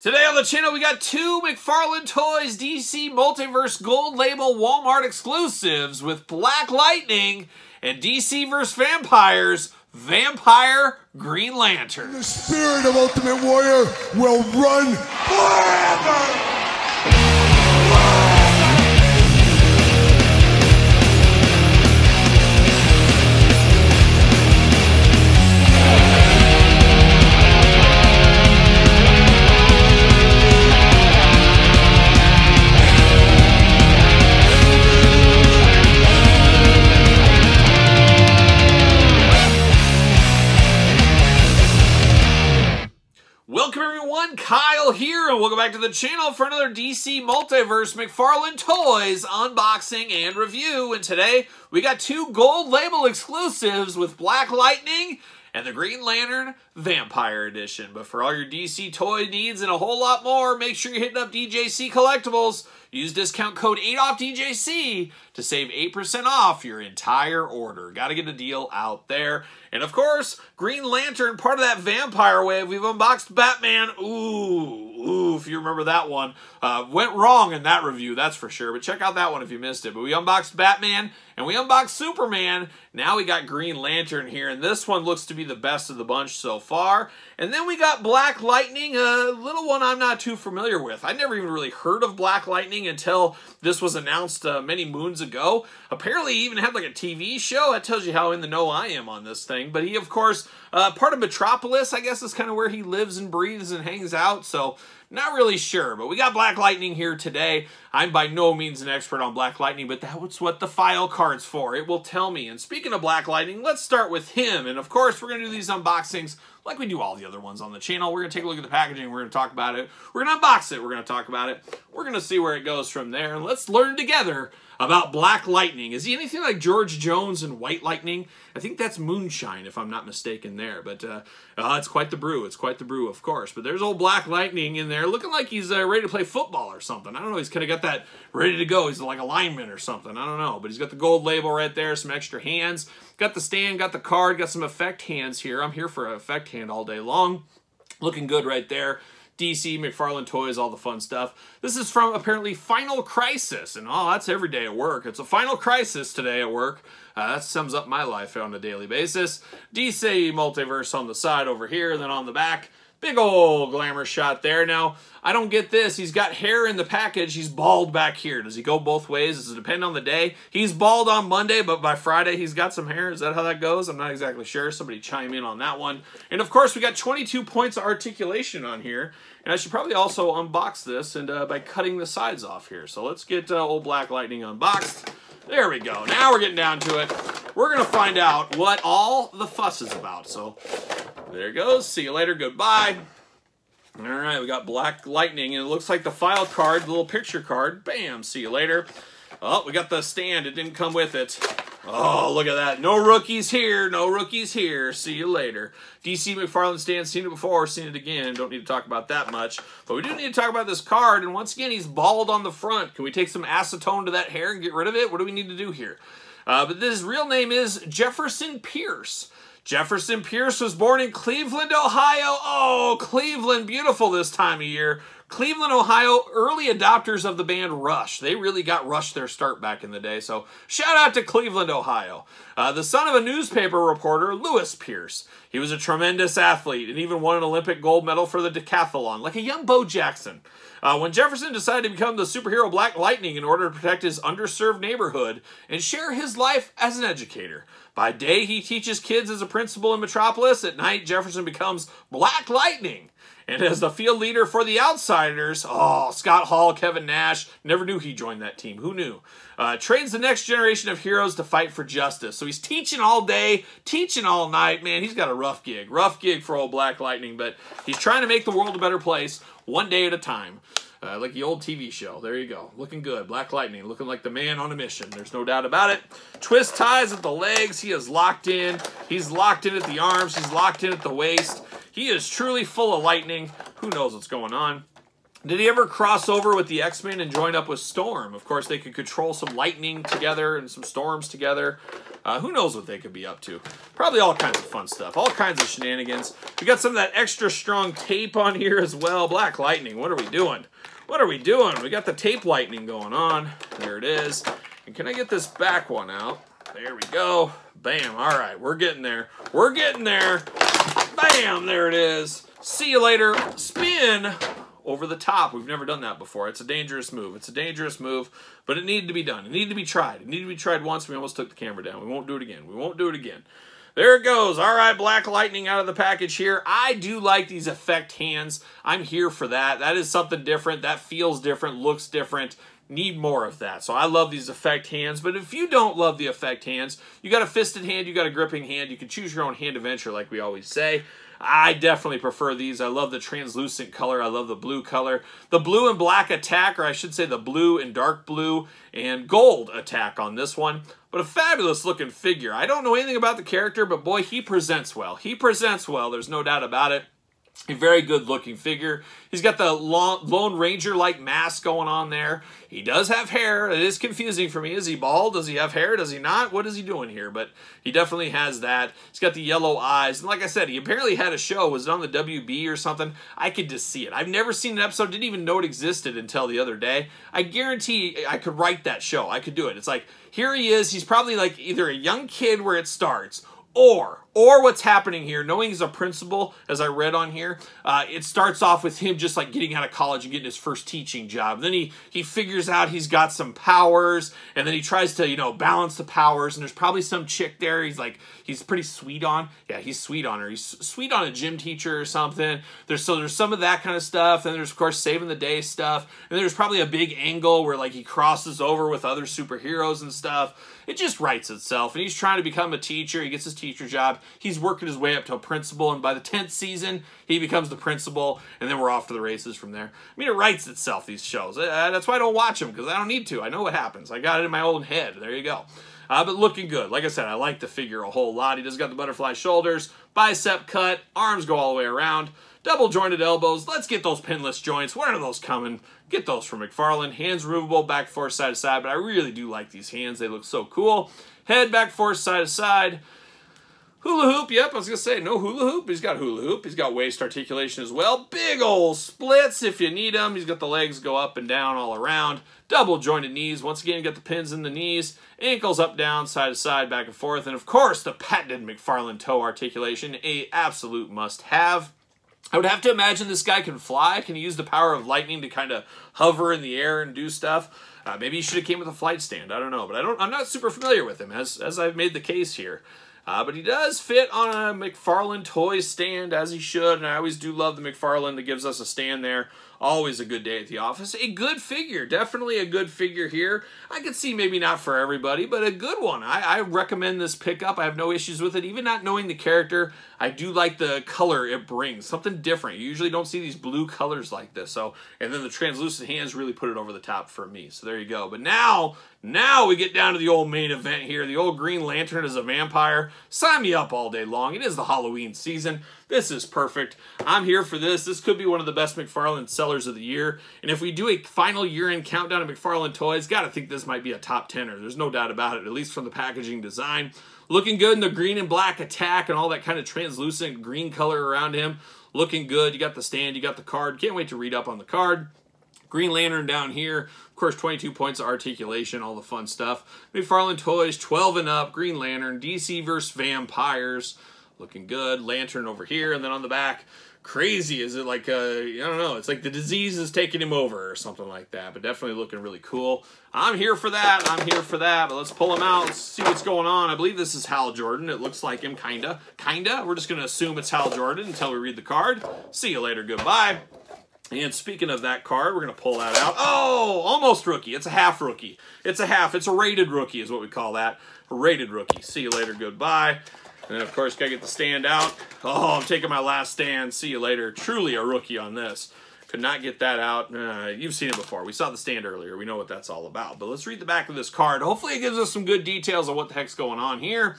Today on the channel, we got two McFarlane Toys DC Multiverse Gold Label Walmart exclusives with Black Lightning and DC vs. Vampires, Vampire Green Lantern. The spirit of Ultimate Warrior will run forever! Welcome everyone, Kyle here, and welcome back to the channel for another DC Multiverse McFarlane Toys unboxing and review. And today, we got two gold label exclusives with Black Lightning and the Green Lantern Vampire Edition. But for all your DC toy needs and a whole lot more, make sure you're hitting up DJC Collectibles. Use discount code 8OFFDJC to save 8% off your entire order. Got to get a deal out there. And of course, Green Lantern, part of that vampire wave. We've unboxed Batman. Ooh, if you remember that one. Went wrong in that review, that's for sure. But check out that one if you missed it. But we unboxed Batman and we unboxed Superman. Now we got Green Lantern here. And this one looks to be the best of the bunch so far. And then we got Black Lightning, a little one I'm not too familiar with. I never even really heard of Black Lightning until this was announced many moons ago. Apparently he even had like a TV show. That tells you how in the know I am on this thing. But he, of course, part of Metropolis, I guess is kind of where he lives and breathes and hangs out. So not really sure, but we got Black Lightning here today. I'm by no means an expert on Black Lightning, but that's what the file card's for. It will tell me. And speaking of Black Lightning, let's start with him. And of course, we're going to do these unboxings like we do all the other ones on the channel. We're going to take a look at the packaging. We're going to talk about it. We're going to unbox it. We're going to talk about it. We're going to see where it goes from there. And let's learn together about Black Lightning. Is he anything like George Jones and White Lightning? I think that's moonshine, if I'm not mistaken there. But it's quite the brew. It's quite the brew, of course. But there's old Black Lightning in there looking like he's ready to play football or something. I don't know. He's kind of got that ready to go. He's like a lineman or something. I don't know. But he's got the gold label right there, some extra hands. Got the stand, got the card, got some effect hands here. I'm here for an effect hand all day long. Looking good right there. DC, McFarlane Toys, all the fun stuff. This is from, apparently, Final Crisis. And, oh, that's every day at work. It's a Final Crisis today at work. That sums up my life on a daily basis. DC Multiverse on the side over here, and then on the back, big old glamour shot there. Now, I don't get this. He's got hair in the package. He's bald back here. Does he go both ways? Does it depend on the day? He's bald on Monday, but by Friday he's got some hair. Is that how that goes? I'm not exactly sure. Somebody chime in on that one. And of course, we got 22 points of articulation on here. And I should probably also unbox this and by cutting the sides off here. So let's get old Black Lightning unboxed. There we go. Now we're getting down to it. We're going to find out what all the fuss is about. So there it goes. See you later. Goodbye. All right, we got Black Lightning, and it looks like the file card, the little picture card. Bam, see you later. Oh, we got the stand. It didn't come with it. Oh, look at that. No rookies here. No rookies here. See you later. DC McFarlane stand. Seen it before. Seen it again. Don't need to talk about that much. But we do need to talk about this card. And once again, he's bald on the front. Can we take some acetone to that hair and get rid of it? What do we need to do here? But his real name is Jefferson Pierce. Jefferson Pierce was born in Cleveland, Ohio. Oh, Cleveland, beautiful this time of year. Cleveland, Ohio, early adopters of the band Rush. They really got Rush their start back in the day, so shout out to Cleveland, Ohio. The son of a newspaper reporter, Lewis Pierce. He was a tremendous athlete and even won an Olympic gold medal for the decathlon, like a young Bo Jackson. When Jefferson decided to become the superhero Black Lightning in order to protect his underserved neighborhood and share his life as an educator. By day, he teaches kids as a principal in Metropolis. At night, Jefferson becomes Black Lightning. And as the field leader for the Outsiders, oh, Scott Hall, Kevin Nash, never knew he joined that team. Who knew? Trains the next generation of heroes to fight for justice. So he's teaching all day, teaching all night. Man, he's got a rough gig. Rough gig for old Black Lightning, but he's trying to make the world a better place one day at a time. Like the old TV show. There you go. Looking good. Black Lightning. Looking like the man on a mission. There's no doubt about it. Twist ties at the legs. He is locked in. He's locked in at the arms. He's locked in at the waist. He is truly full of lightning. Who knows what's going on? Did he ever cross over with the X-Men and join up with Storm? Of course, they could control some lightning together and some storms together. Who knows what they could be up to? Probably all kinds of fun stuff, all kinds of shenanigans. We got some of that extra strong tape on here as well. Black Lightning, what are we doing? What are we doing? We got the tape lightning going on. There it is. And can I get this back one out? There we go. Bam. All right, we're getting there. We're getting there. Bam, there it is. See you later. Spin over the top. We've never done that before. It's a dangerous move. It's a dangerous move, but it needed to be done. It needed to be tried. It needed to be tried once. We almost took the camera down. We won't do it again. We won't do it again. There it goes. All right, Black Lightning out of the package here. I do like these effect hands. I'm here for that. That is something different. That feels different, looks different. Need more of that. So I love these effect hands, but if you don't love the effect hands, you got a fisted hand, you got a gripping hand, you can choose your own hand adventure like we always say. I definitely prefer these. I love the translucent color. I love the blue color. The blue and black attack, or I should say the blue and dark blue and gold attack on this one. But a fabulous looking figure. I don't know anything about the character, but boy, he presents well. He presents well. There's no doubt about it. A very good looking figure. He's got the Lone Ranger-like mask going on there. He does have hair. It is confusing for me. Is he bald? Does he have hair? Does he not? What is he doing here? But he definitely has that. He's got the yellow eyes. And like I said, he apparently had a show. Was it on the WB or something? I could just see it. I've never seen an episode. Didn't even know it existed until the other day. I guarantee I could write that show. I could do it. It's like, here he is. He's probably like either a young kid where it starts, or what's happening here, knowing he's a principal, as I read on here, it starts off with him just like getting out of college and getting his first teaching job. Then he figures out he's got some powers, and then he tries to, you know, balance the powers, and there's probably some chick there he's pretty sweet on. Yeah, he's sweet on her. He's sweet on a gym teacher or something. There's some of that kind of stuff, and there's, of course, saving the day stuff, and there's probably a big angle where, like, he crosses over with other superheroes and stuff. It just writes itself, and he's trying to become a teacher. He gets his teacher job. He's working his way up to a principal, and by the 10th season, he becomes the principal, and then we're off to the races from there. I mean, it writes itself, these shows. That's why I don't watch them, because I don't need to. I know what happens. I got it in my own head. There you go. But looking good. Like I said, I like the figure a whole lot. He does got the butterfly shoulders, bicep cut, arms go all the way around, double jointed elbows. Let's get those pinless joints. When are those coming? Get those from McFarlane. Hands removable, back, forth, side to side, but I really do like these hands. They look so cool. Head, back, forth, side to side. Hula hoop, yep, I was going to say, no hula hoop. He's got hula hoop. He's got waist articulation as well. Big old splits if you need them. He's got the legs go up and down all around. Double jointed knees. Once again, you got the pins in the knees. Ankles up, down, side to side, back and forth. And of course, the patented McFarlane toe articulation, a absolute must-have. I would have to imagine this guy can fly. Can he use the power of lightning to kind of hover in the air and do stuff? Maybe he should have came with a flight stand. I don't know, but I'm not super familiar with him, as I've made the case here. But he does fit on a McFarlane toy stand, as he should, and I always do love the McFarlane that gives us a stand there. Always a good day at the office. A good figure. Definitely a good figure here. I could see maybe not for everybody, but a good one. I recommend this pickup. I have no issues with it. Even not knowing the character, I do like the color it brings. Something different. You usually don't see these blue colors like this. So, and then the translucent hands really put it over the top for me. So there you go. But now we get down to the old main event here. The old Green Lantern as a vampire. Sign me up all day long. It is the Halloween season. This is perfect. I'm here for this. This could be one of the best McFarlane sellers of the year. And if we do a final year-end countdown of McFarlane toys, gotta think this might be a top 10er. There's no doubt about it, at least from the packaging design. Looking good in the green and black attack and all that kind of translucent green color around him. Looking good. You got the stand, you got the card. Can't wait to read up on the card. Green Lantern down here. Of course, 22 points of articulation, all the fun stuff. McFarlane toys, 12 and up. Green Lantern, DC vs. Vampires. Looking good. Lantern over here, and then on the back, crazy. Is it like, I don't know, it's like the disease is taking him over or something like that, but definitely looking really cool. I'm here for that. I'm here for that, but let's pull him out. Let's see what's going on. I believe this is Hal Jordan. It looks like him, kinda. We're just going to assume it's Hal Jordan until we read the card. See you later. Goodbye. And speaking of that card, we're going to pull that out. Oh, almost rookie. It's a half rookie. It's a half. It's a rated rookie is what we call that. A rated rookie. See you later. Goodbye. And then, of course, got to get the stand out. Oh, I'm taking my last stand. See you later. Truly a rookie on this. Could not get that out. You've seen it before. We saw the stand earlier. We know what that's all about. But let's read the back of this card. Hopefully it gives us some good details on what the heck's going on here.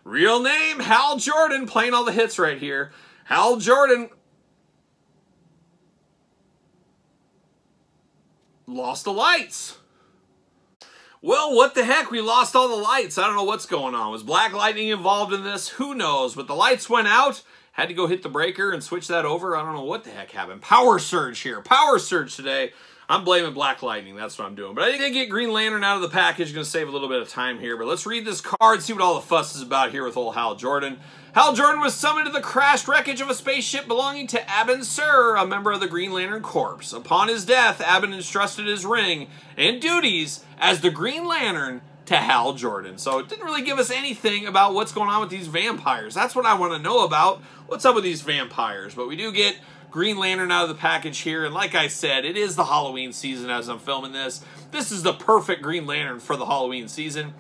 Real name, Hal Jordan. Playing all the hits right here. Hal Jordan lost the lights. Well, what the heck? We lost all the lights. I don't know what's going on. Was Black Lightning involved in this? Who knows? But the lights went out. Had to go hit the breaker and switch that over. I don't know what the heck happened. Power surge here. Power surge today. I'm blaming Black Lightning. That's what I'm doing. But I did get Green Lantern out of the package. Going to save a little bit of time here. But let's read this card, see what all the fuss is about here with old Hal Jordan. Hal Jordan was summoned to the crashed wreckage of a spaceship belonging to Abin Sur, a member of the Green Lantern Corps. Upon his death, Abin entrusted his ring and duties as the Green Lantern to Hal Jordan. So it didn't really give us anything about what's going on with these vampires. That's what I want to know about. What's up with these vampires? But we do get Green Lantern out of the package here. And like I said, it is the Halloween season as I'm filming this. This is the perfect Green Lantern for the Halloween season.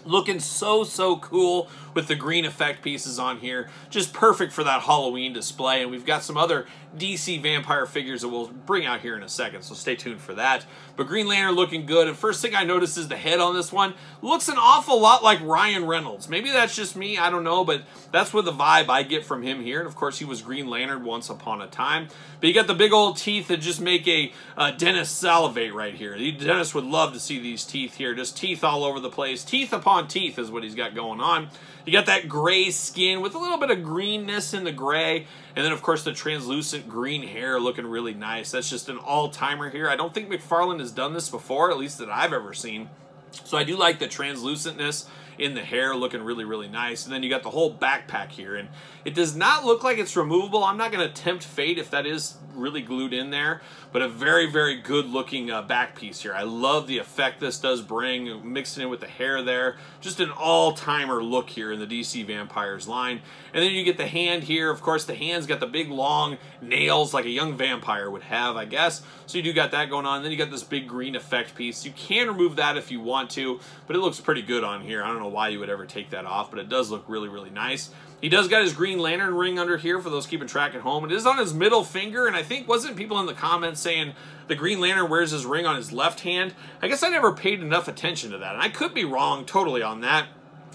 Looking so cool with the green effect pieces on here. Just perfect for that Halloween display. And we've got some other DC vampire figures that we'll bring out here in a second, so stay tuned for that. But Green Lantern looking good. And first thing I noticed is the head on this one looks an awful lot like Ryan Reynolds. Maybe that's just me, I don't know, but that's what the vibe I get from him here. And of course, he was Green Lantern once upon a time. But you got the big old teeth that just make a dentist salivate right here. The dentist would love to see these teeth here. Just teeth all over the place. Teeth upon teeth is what he's got going on. You got that gray skin with a little bit of greenness in the gray. And then, of course, the translucent green hair looking really nice. That's just an all-timer here. I don't think McFarlane has done this before, at least that I've ever seen. So I do like the translucentness in the hair, looking really nice. And then you got the whole backpack here. And it does not look like it's removable. I'm not going to tempt fate if that is really glued in there. But a very good looking back piece here. I love the effect this does bring, mixing it with the hair there. Just an all-timer look here in the DC Vampires line. And then you get the hand here. Of course, the hand's got the big long nails like a young vampire would have, I guess. So you do got that going on. And then you got this big green effect piece. You can remove that if you want to, but it looks pretty good on here. I don't know why you would ever take that off, but it does look really nice. He does got his Green Lantern ring under here for those keeping track at home. It is on his middle finger, and I think wasn't people in the comments saying the Green Lantern wears his ring on his left hand? I guess I never paid enough attention to that, and I could be wrong totally on that.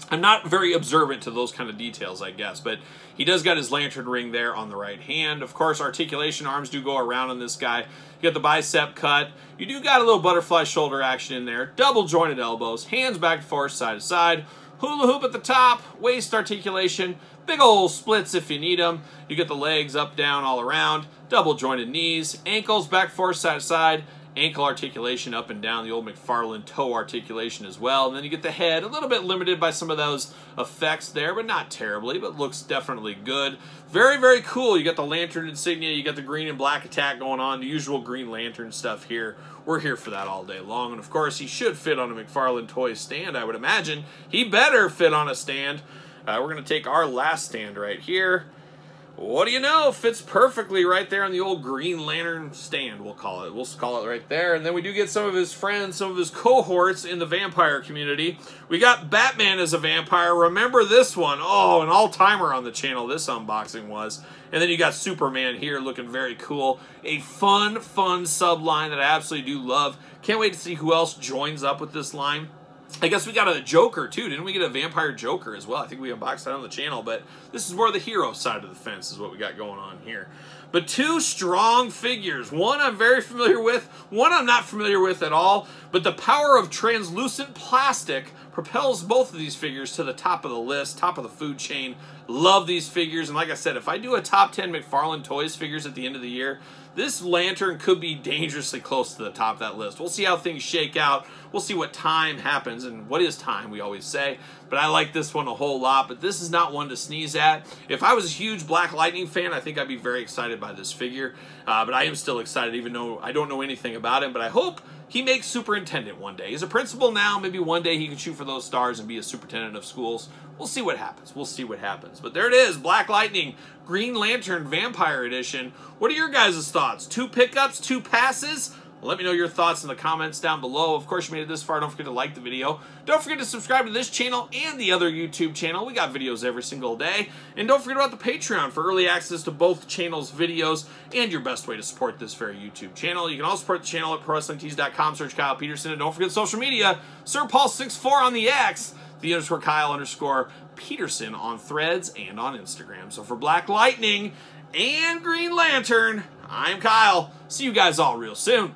I'm not very observant to those kind of details, I guess, but he does got his lantern ring there on the right hand. Of course, articulation arms do go around on this guy. You got the bicep cut. You do got a little butterfly shoulder action in there. Double jointed elbows. Hands back and forth, side to side. Hula hoop at the top. Waist articulation. Big old splits if you need them. You get the legs up, down, all around. Double jointed knees. Ankles back, forth, side to side. Ankle articulation up and down, the old McFarlane toe articulation as well. And then you get the head, a little bit limited by some of those effects there, but not terribly, but looks definitely good. Very cool. You got the lantern insignia, you got the green and black attack going on, the usual Green Lantern stuff here. We're here for that all day long. And of course, he should fit on a McFarlane toy stand, I would imagine. He better fit on a stand. We're going to take our last stand right here. What do you know? Fits perfectly right there on the old Green Lantern stand, we'll call it. We'll call it right there. And then we do get some of his friends, some of his cohorts in the vampire community. We got Batman as a vampire. Remember this one? Oh, an all-timer on the channel this unboxing was. And then you got Superman here looking very cool. A fun sub-line that I absolutely do love. Can't wait to see who else joins up with this line. I guess we got a Joker, too. Didn't we get a Vampire Joker as well? I think we unboxed that on the channel, but this is more the hero side of the fence is what we got going on here. But two strong figures. One I'm very familiar with, one I'm not familiar with at all, but the power of translucent plastic propels both of these figures to the top of the list, top of the food chain. Love these figures, and like I said, if I do a top 10 McFarlane Toys figures at the end of the year, this lantern could be dangerously close to the top of that list. We'll see how things shake out. We'll see what time happens, and what is time, we always say. But I like this one a whole lot, but this is not one to sneeze at. If I was a huge Black Lightning fan, I think I'd be very excited by this figure. But I am still excited, even though I don't know anything about him. But I hope he makes superintendent one day. He's a principal now. Maybe one day he can shoot for those stars and be a superintendent of schools. We'll see what happens. We'll see what happens. But there it is, Black Lightning, Green Lantern Vampire Edition. What are your guys' thoughts? 2 pickups, 2 passes? Let me know your thoughts in the comments down below. Of course, you made it this far. Don't forget to like the video. Don't forget to subscribe to this channel and the other YouTube channel. We got videos every single day. And don't forget about the Patreon for early access to both channels' videos and your best way to support this very YouTube channel. You can also support the channel at ProWrestlingTees.com. Search Kyle Peterson. And don't forget social media. SirPaul64 on the X. The _Kyle_Peterson on Threads and on Instagram. So for Black Lightning and Green Lantern, I'm Kyle. See you guys all real soon.